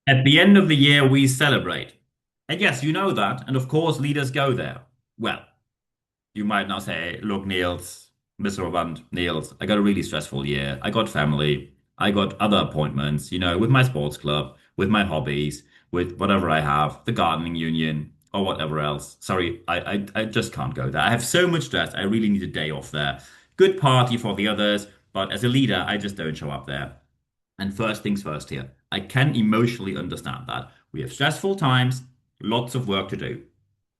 At the end of the year, we celebrate. And yes, you know that. And of course, leaders go there. Well, you might now say, look, Niels, Mr. Brabandt, Niels, I got a really stressful year. I got family. I got other appointments, with my sports club, with my hobbies, with whatever I have, the gardening union, or whatever else. Sorry, I just can't go there. I have so much stress. I really need a day off there. Good party for the others, but as a leader, I just don't show up there. And first things first here, I can emotionally understand that. We have stressful times, lots of work to do.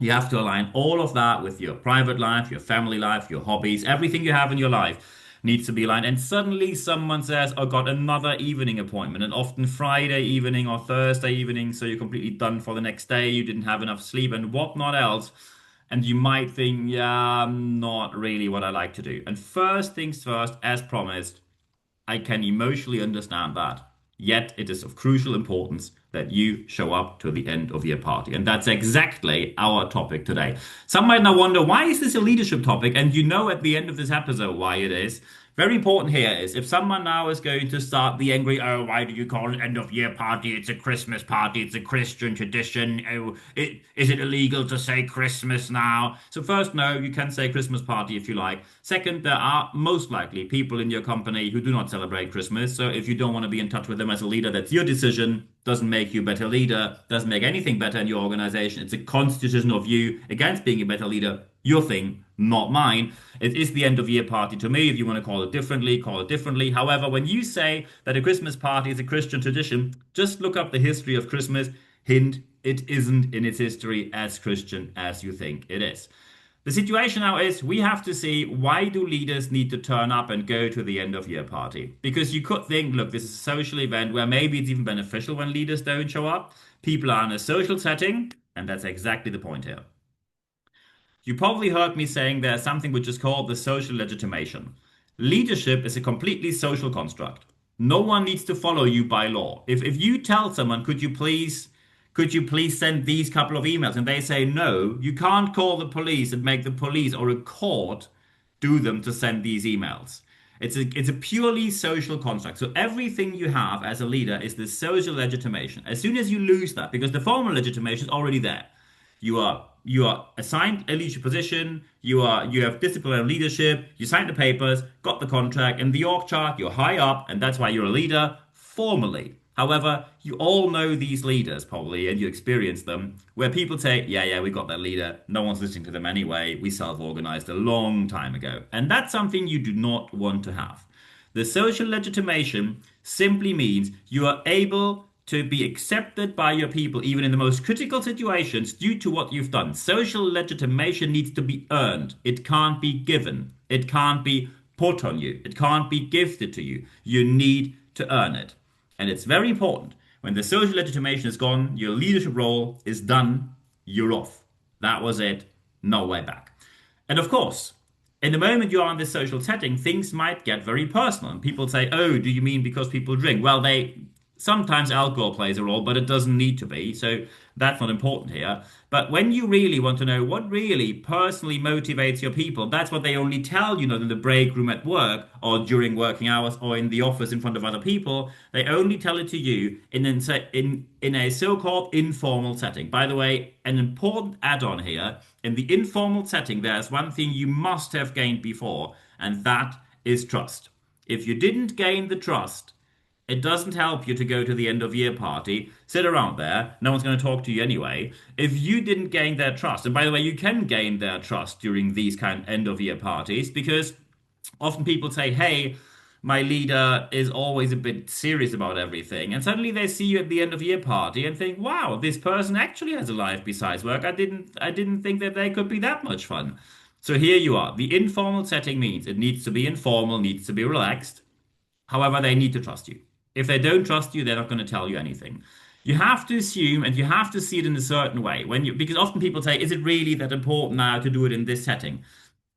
You have to align all of that with your private life, your family life, your hobbies, everything you have in your life needs to be aligned. And suddenly someone says, "I got another evening appointment," and often Friday evening or Thursday evening, so you're completely done for the next day. You didn't have enough sleep and whatnot else. And you might think, yeah, not really what I like to do. And first things first, as promised, I can emotionally understand that. Yet it is of crucial importance that you show up to the end of your party. And that's exactly our topic today. Some might now wonder, why is this a leadership topic? And you know at the end of this episode why it is. Very important here is if someone now is going to start the angry, oh, why do you call it end of year party? It's a Christmas party. It's a Christian tradition. Oh, is it illegal to say Christmas now? So first, no, you can say Christmas party if you like. Second, there are most likely people in your company who do not celebrate Christmas. So if you don't want to be in touch with them as a leader, that's your decision. Doesn't make you a better leader. Doesn't make anything better in your organization. It's a constitution of you against being a better leader. Your thing, not mine. It is the end of year party to me. If you want to call it differently, call it differently. However, when you say that a Christmas party is a Christian tradition, just look up the history of Christmas. Hint, it isn't in its history as Christian as you think it is. The situation now is we have to see, why do leaders need to turn up and go to the end of year party? Because you could think, look, this is a social event where maybe it's even beneficial when leaders don't show up. People are in a social setting, and that's exactly the point here. You probably heard me saying there's something which is called the social legitimation. Leadership is a completely social construct. No one needs to follow you by law. If you tell someone, could you please send these couple of emails, and they say no, you can't call the police and make the police or a court do them to send these emails. It's a purely social construct. So everything you have as a leader is the social legitimation. As soon as you lose that, because the formal legitimation is already there, you are assigned a leadership position, you have disciplinary leadership, you signed the papers, got the contract, in the org chart, you're high up, and that's why you're a leader formally. However, you all know these leaders probably, and you experience them, where people say, yeah, yeah, we got that leader. No one's listening to them anyway. We self-organized a long time ago. And that's something you do not want to have. The social legitimation simply means you are able to be accepted by your people, even in the most critical situations, due to what you've done. Social legitimation needs to be earned. It can't be given. It can't be put on you. It can't be gifted to you. You need to earn it. And it's very important. When the social legitimation is gone, your leadership role is done, you're off. That was it. No way back. And of course, in the moment you are in this social setting, things might get very personal. And people say, oh, do you mean because people drink? Well, they sometimes alcohol plays a role, but it doesn't need to be. So that's not important here. But when you really want to know what really personally motivates your people, that's what they only tell you, not in the break room at work or during working hours or in the office in front of other people. They only tell it to you in a so-called informal setting. By the way, an important add-on here, in the informal setting, there's one thing you must have gained before, and that is trust. If you didn't gain the trust, it doesn't help you to go to the end of year party, sit around there, no one's going to talk to you anyway. If you didn't gain their trust, and by the way, you can gain their trust during these kind of end of year parties because often people say, hey, my leader is always a bit serious about everything. And suddenly they see you at the end of year party and think, wow, this person actually has a life besides work. I didn't think that they could be that much fun. So here you are. The informal setting means it needs to be informal, needs to be relaxed. However, they need to trust you. If they don't trust you, they're not going to tell you anything. You have to assume and you have to see it in a certain way. Because often people say, is it really that important now to do it in this setting?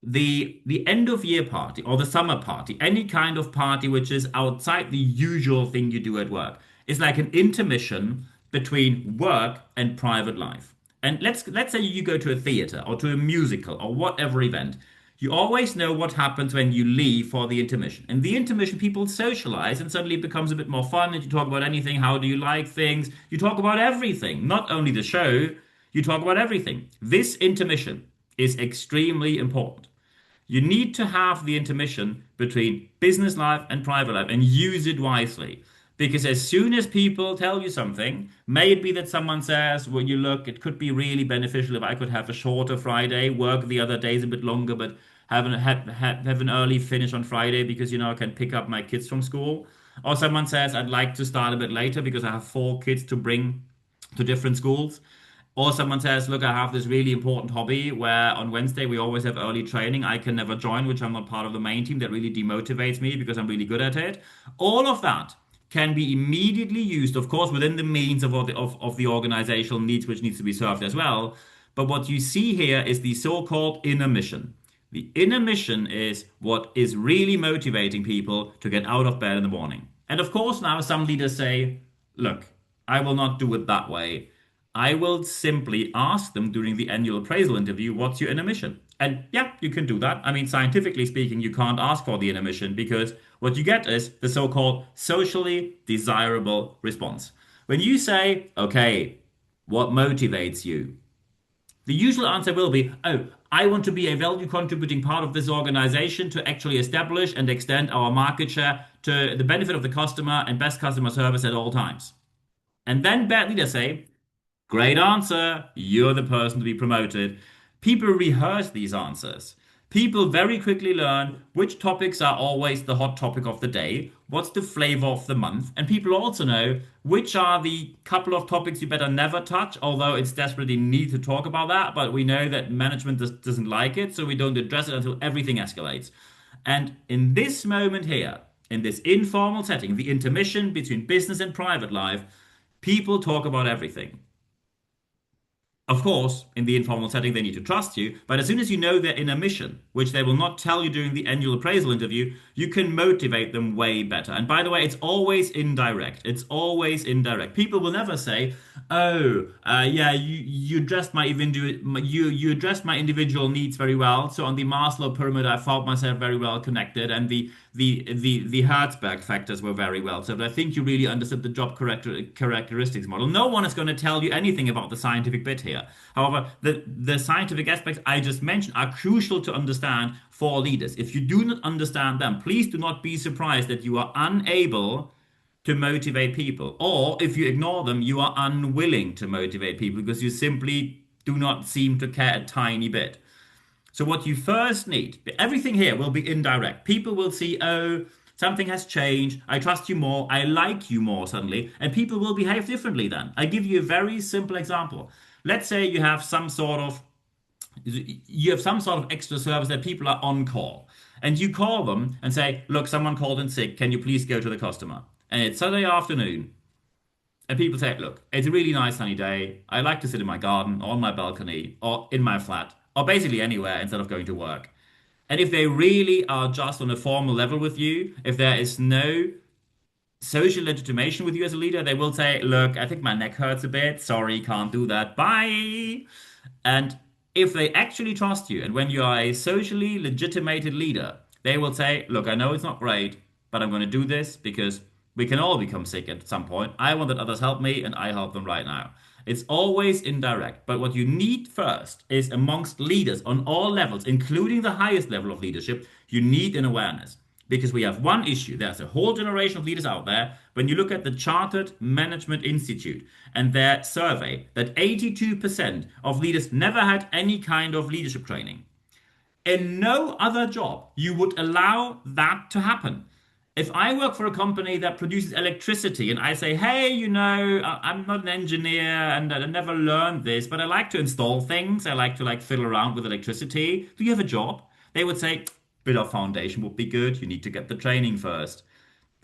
The end of year party or the summer party, any kind of party which is outside the usual thing you do at work, is like an intermission between work and private life. And let's say you go to a theater or to a musical or whatever event. You always know what happens when you leave for the intermission. In the intermission, people socialize and suddenly it becomes a bit more fun and you talk about anything. How do you like things? You talk about everything, not only the show, you talk about everything. This intermission is extremely important. You need to have the intermission between business life and private life and use it wisely. Because as soon as people tell you something, may it be that someone says, well, you look, it could be really beneficial if I could have a shorter Friday, work the other days a bit longer, but have an early finish on Friday because, I can pick up my kids from school. Or someone says, I'd like to start a bit later because I have four kids to bring to different schools. Or someone says, look, I have this really important hobby where on Wednesday we always have early training. I can never join, which I'm not part of the main team. That really demotivates me because I'm really good at it. All of that can be immediately used, of course, within the means of the organizational needs, which needs to be served as well. But what you see here is the so-called inner mission. The inner mission is what is really motivating people to get out of bed in the morning. And of course, now some leaders say, look, I will not do it that way. I will simply ask them during the annual appraisal interview, what's your inner mission? And yeah, you can do that. I mean, scientifically speaking, you can't ask for the inner mission because what you get is the so-called socially desirable response. When you say, okay, what motivates you? The usual answer will be, oh, I want to be a value contributing part of this organization to actually establish and extend our market share to the benefit of the customer and best customer service at all times. And then bad leaders say, great answer. You're the person to be promoted. People rehearse these answers. People very quickly learn which topics are always the hot topic of the day, what's the flavor of the month, and people also know which are the couple of topics you better never touch, although it's desperately need to talk about that, but we know that management doesn't like it, so we don't address it until everything escalates. And in this moment here, in this informal setting, the intermission between business and private life, people talk about everything. Of course, in the informal setting, they need to trust you, but as soon as you know their inner mission, which they will not tell you during the annual appraisal interview, you can motivate them way better. And by the way, it's always indirect. It's always indirect. People will never say, "Oh, yeah, you addressed you addressed my individual needs very well. So on the Maslow pyramid, I felt myself very well connected, and the Herzberg factors were very well. So I think you really understood the job characteristics model." No one is going to tell you anything about the scientific bit here. However, the scientific aspects I just mentioned are crucial to understand for leaders. If you do not understand them, please do not be surprised that you are unable to motivate people. Or if you ignore them, you are unwilling to motivate people because you simply do not seem to care a tiny bit. So what you first need, everything here will be indirect. People will see, oh, something has changed. I trust you more. I like you more suddenly. And people will behave differently then. I give you a very simple example. Let's say you have some sort of extra service that people are on call. And you call them and say, look, someone called in sick. Can you please go to the customer? And it's Saturday afternoon. And people say, look, it's a really nice sunny day. I like to sit in my garden or on my balcony or in my flat or basically anywhere instead of going to work. And if they really are just on a formal level with you, if there is no social legitimation with you as a leader, they will say, look, I think my neck hurts a bit. Sorry, can't do that. Bye. And if they actually trust you, and when you are a socially legitimated leader, they will say, look, I know it's not great, but I'm going to do this because we can all become sick at some point. I want that others help me, and I help them right now. It's always indirect. But what you need first is amongst leaders on all levels, including the highest level of leadership, you need an awareness. Because we have one issue. There's a whole generation of leaders out there. When you look at the Chartered Management Institute and their survey, that 82% of leaders never had any kind of leadership training. In no other job, you would allow that to happen. If I work for a company that produces electricity and I say, hey, I'm not an engineer and I never learned this, but I like to install things. I like to fiddle around with electricity. Do you have a job? They would say, bit of foundation would be good. You need to get the training first.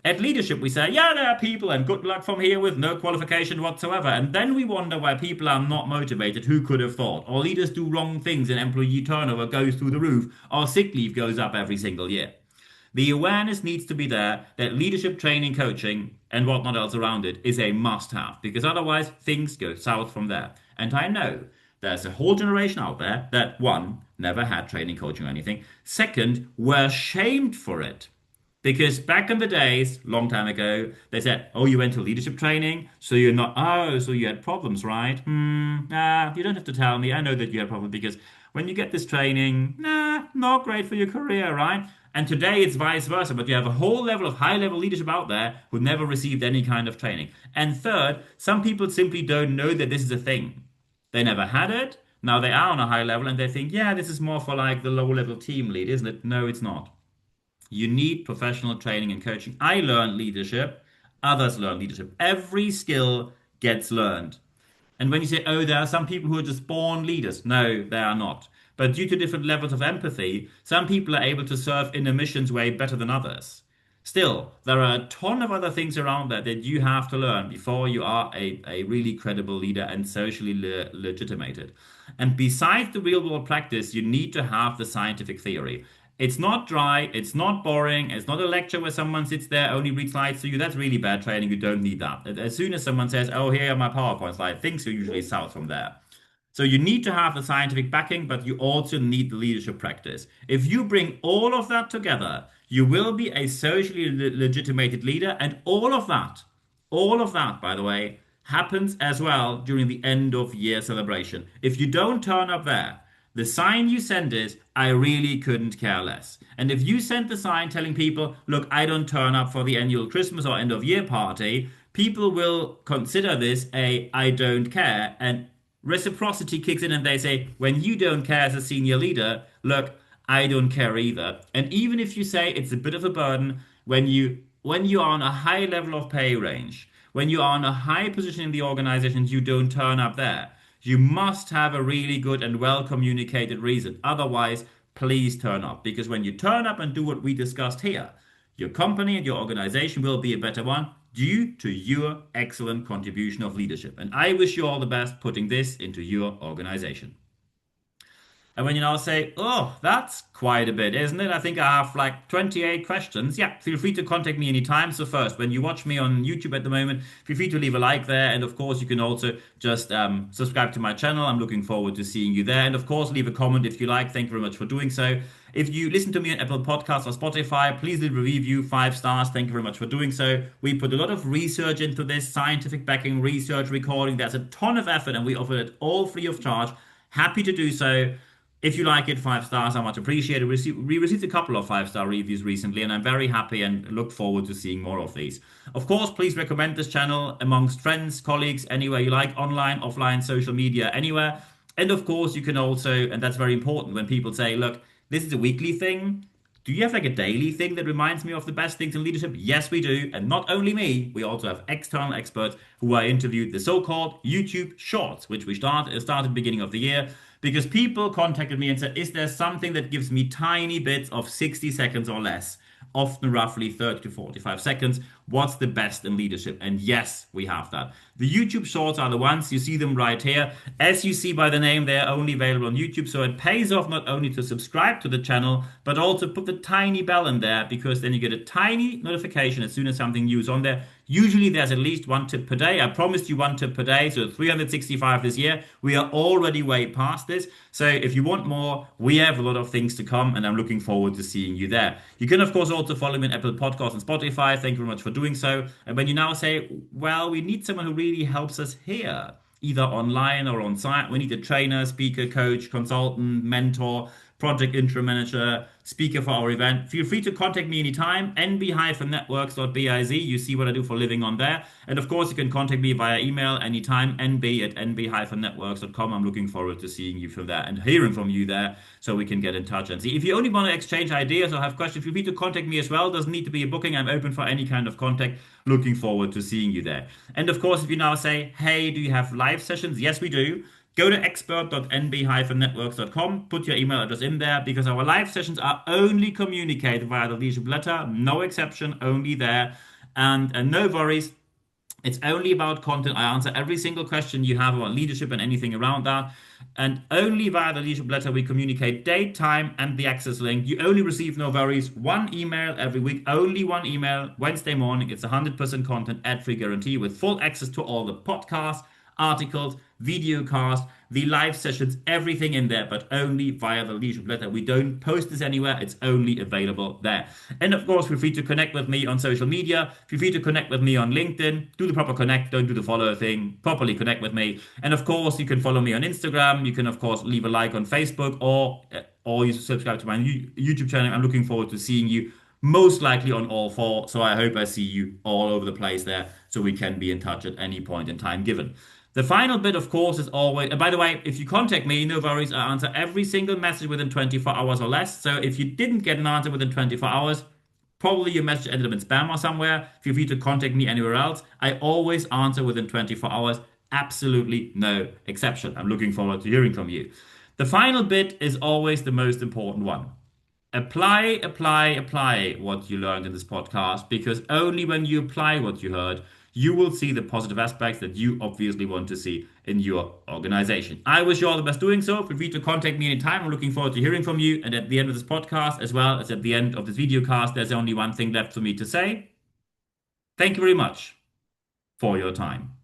At leadership, we say, yeah, there are people and good luck from here with no qualification whatsoever. And then we wonder why people are not motivated. Who could have thought? Or leaders do wrong things and employee turnover goes through the roof. Or sick leave goes up every single year. The awareness needs to be there that leadership training, coaching, and whatnot else around it is a must have because otherwise things go south from there. And I know there's a whole generation out there that one, never had training, coaching, or anything. Second, were shamed for it. Because back in the days, long time ago, they said, "Oh, you went to leadership training, so you're not. Oh, so you had problems, right? Nah, you don't have to tell me. I know that you had problems because when you get this training, nah, not great for your career, right?" And today it's vice versa, but you have a whole level of high level leadership out there who never received any kind of training. And third, some people simply don't know that this is a thing. They never had it. Now they are on a high level and they think, yeah, this is more for like the low level team lead, isn't it? No, it's not. You need professional training and coaching. I learned leadership, others learn leadership. Every skill gets learned. And when you say, oh, there are some people who are just born leaders, no, they are not. But due to different levels of empathy, some people are able to serve in a missions way better than others. Still, there are a ton of other things around there that you have to learn before you are a really credible leader and socially legitimated. And besides the real world practice, you need to have the scientific theory. It's not dry, it's not boring, it's not a lecture where someone sits there, only reads slides to you. That's really bad training. You don't need that. As soon as someone says, oh, here are my PowerPoint slides, things are usually south from there. So you need to have the scientific backing, but you also need the leadership practice. If you bring all of that together, you will be a socially legitimated leader, and all of that, by the way, happens as well during the end of year celebration. If you don't turn up there, the sign you send is, I really couldn't care less. And if you send the sign telling people, look, I don't turn up for the annual Christmas or end of year party, people will consider this a I don't care. And reciprocity kicks in and they say, when you don't care as a senior leader, look, I don't care either. And even if you say it's a bit of a burden, when you are on a high level of pay range, when you are in a high position in the organization, you don't turn up there. You must have a really good and well communicated reason. Otherwise, please turn up. Because when you turn up and do what we discussed here, your company and your organization will be a better one due to your excellent contribution of leadership. And I wish you all the best putting this into your organization. And when you now say, oh, that's quite a bit, isn't it? I think I have like 28 questions. Yeah, feel free to contact me anytime. So first, when you watch me on YouTube at the moment, feel free to leave a like there. And of course, you can also just subscribe to my channel. I'm looking forward to seeing you there. And of course, leave a comment if you like. Thank you very much for doing so. If you listen to me on Apple Podcasts or Spotify, please leave a review, 5 stars. Thank you very much for doing so. We put a lot of research into this, scientific backing, research, recording. There's a ton of effort and we offer it all free of charge. Happy to do so. If you like it, 5 stars, I much appreciate it. We received a couple of 5 star reviews recently, and I'm very happy and look forward to seeing more of these. Of course, please recommend this channel amongst friends, colleagues, anywhere you like, online, offline, social media, anywhere. And of course, you can also, and that's very important when people say, look, this is a weekly thing. Do you have like a daily thing that reminds me of the best things in leadership? Yes, we do. And not only me, we also have external experts who I interviewed the so-called YouTube Shorts, which we started beginning of the year, because people contacted me and said, is there something that gives me tiny bits of 60 seconds or less? Often roughly 30 to 45 seconds. What's the best in leadership? And yes, we have that. The YouTube Shorts are the ones, you see them right here. As you see by the name, they're only available on YouTube. So it pays off not only to subscribe to the channel, but also put the tiny bell in there, because then you get a tiny notification as soon as something new is on there. Usually there's at least one tip per day. I promised you one tip per day, so 365 this year. We are already way past this. So if you want more, we have a lot of things to come, and I'm looking forward to seeing you there. You can, of course, also follow me on Apple Podcasts and Spotify. Thank you very much for doing so. And when you now say, well, we need someone who really helps us here, either online or on site, we need a trainer, speaker, coach, consultant, mentor, project interim manager, speaker for our event, feel free to contact me anytime, nb-networks.biz. You see what I do for a living on there. And of course, you can contact me via email anytime, nb@nb-networks.com. I'm looking forward to seeing you from there and hearing from you there so we can get in touch and see. If you only want to exchange ideas or have questions, feel free to contact me as well. Doesn't need to be a booking. I'm open for any kind of contact. Looking forward to seeing you there. And of course, if you now say, hey, do you have live sessions? Yes, we do. Go to expert.nb-networks.com, put your email address in there, because our live sessions are only communicated via the leadership letter, no exception, only there. And no worries, it's only about content. I answer every single question you have about leadership and anything around that. And only via the leadership letter we communicate date, time, and the access link. You only receive, no worries, one email every week, only one email, Wednesday morning. It's 100% content, ad-free guarantee with full access to all the podcasts, articles, video cast, the live sessions, everything in there, but only via the leadership letter. We don't post this anywhere. It's only available there. And of course, feel free to connect with me on social media. Feel free to connect with me on LinkedIn. Do the proper connect. Don't do the follow thing. Properly connect with me. And of course, you can follow me on Instagram. You can, of course, leave a like on Facebook or you subscribe to my YouTube channel. I'm looking forward to seeing you most likely on all four. So I hope I see you all over the place there so we can be in touch at any point in time given. The final bit, of course, is always, and by the way, if you contact me, no worries, I answer every single message within 24 hours or less. So if you didn't get an answer within 24 hours, probably your message ended up in spam or somewhere. Feel free to contact me anywhere else. I always answer within 24 hours. Absolutely no exception. I'm looking forward to hearing from you. The final bit is always the most important one. Apply, apply, apply what you learned in this podcast because only when you apply what you heard, you will see the positive aspects that you obviously want to see in your organization. I wish you all the best doing so. Feel free to contact me anytime. I'm looking forward to hearing from you. And at the end of this podcast, as well as at the end of this video cast, there's only one thing left for me to say. Thank you very much for your time.